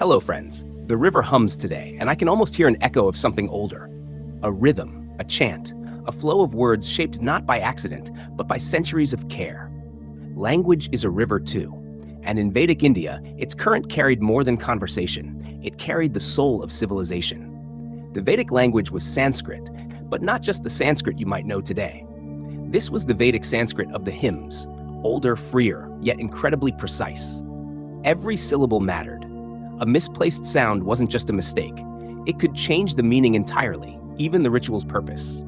Hello, friends. The river hums today, and I can almost hear an echo of something older. A rhythm, a chant, a flow of words shaped not by accident, but by centuries of care. Language is a river too, and in Vedic India, its current carried more than conversation. It carried the soul of civilization. The Vedic language was Sanskrit, but not just the Sanskrit you might know today. This was the Vedic Sanskrit of the hymns, older, freer, yet incredibly precise. Every syllable mattered. A misplaced sound wasn't just a mistake. It could change the meaning entirely, even the ritual's purpose.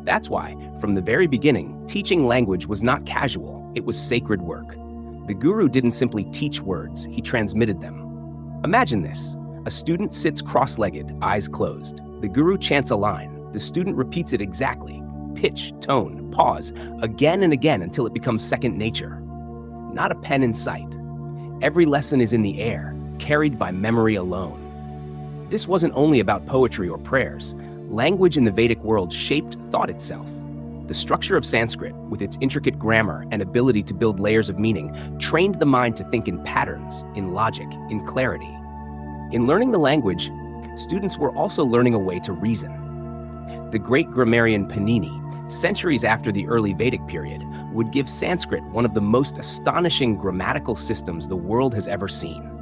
That's why, from the very beginning, teaching language was not casual, it was sacred work. The guru didn't simply teach words, he transmitted them. Imagine this. A student sits cross-legged, eyes closed. The guru chants a line. The student repeats it exactly. Pitch, tone, pause, again and again until it becomes second nature. Not a pen in sight. Every lesson is in the air, carried by memory alone. This wasn't only about poetry or prayers. Language in the Vedic world shaped thought itself. The structure of Sanskrit, with its intricate grammar and ability to build layers of meaning, trained the mind to think in patterns, in logic, in clarity. In learning the language, students were also learning a way to reason. The great grammarian Panini, centuries after the early Vedic period, would give Sanskrit one of the most astonishing grammatical systems the world has ever seen.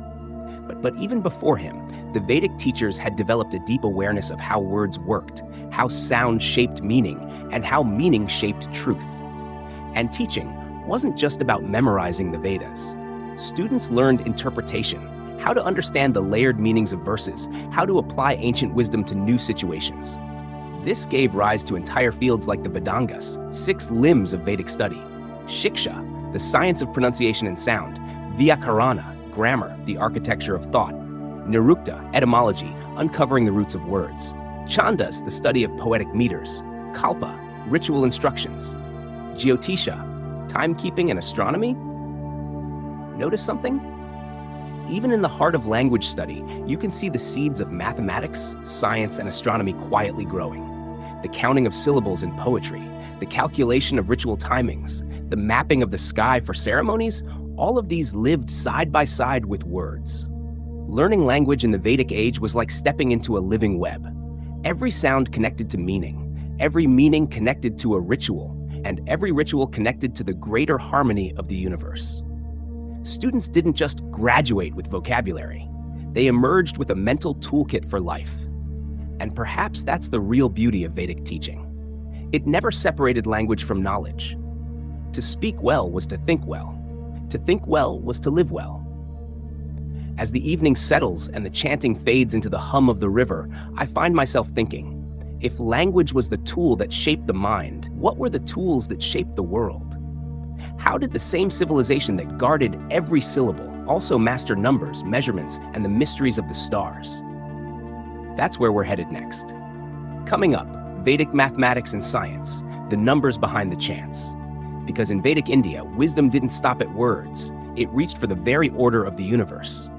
But even before him, the Vedic teachers had developed a deep awareness of how words worked, how sound shaped meaning, and how meaning shaped truth. And teaching wasn't just about memorizing the Vedas. Students learned interpretation, how to understand the layered meanings of verses, how to apply ancient wisdom to new situations. This gave rise to entire fields like the Vedangas, 6 limbs of Vedic study; Shiksha, the science of pronunciation and sound; Vyakarana, grammar, the architecture of thought; Nirukta, etymology, uncovering the roots of words; Chandas, the study of poetic meters; Kalpa, ritual instructions; Jyotisha, timekeeping and astronomy. Notice something? Even in the heart of language study, you can see the seeds of mathematics, science, and astronomy quietly growing. The counting of syllables in poetry, the calculation of ritual timings, the mapping of the sky for ceremonies, all of these lived side by side with words. Learning language in the Vedic age was like stepping into a living web. Every sound connected to meaning, every meaning connected to a ritual, and every ritual connected to the greater harmony of the universe. Students didn't just graduate with vocabulary. They emerged with a mental toolkit for life. And perhaps that's the real beauty of Vedic teaching. It never separated language from knowledge. To speak well was to think well. To think well was to live well. As the evening settles and the chanting fades into the hum of the river, I find myself thinking, if language was the tool that shaped the mind, what were the tools that shaped the world? How did the same civilization that guarded every syllable also master numbers, measurements, and the mysteries of the stars? That's where we're headed next. Coming up, Vedic mathematics and science, the numbers behind the chants. Because in Vedic India, wisdom didn't stop at words. It reached for the very order of the universe.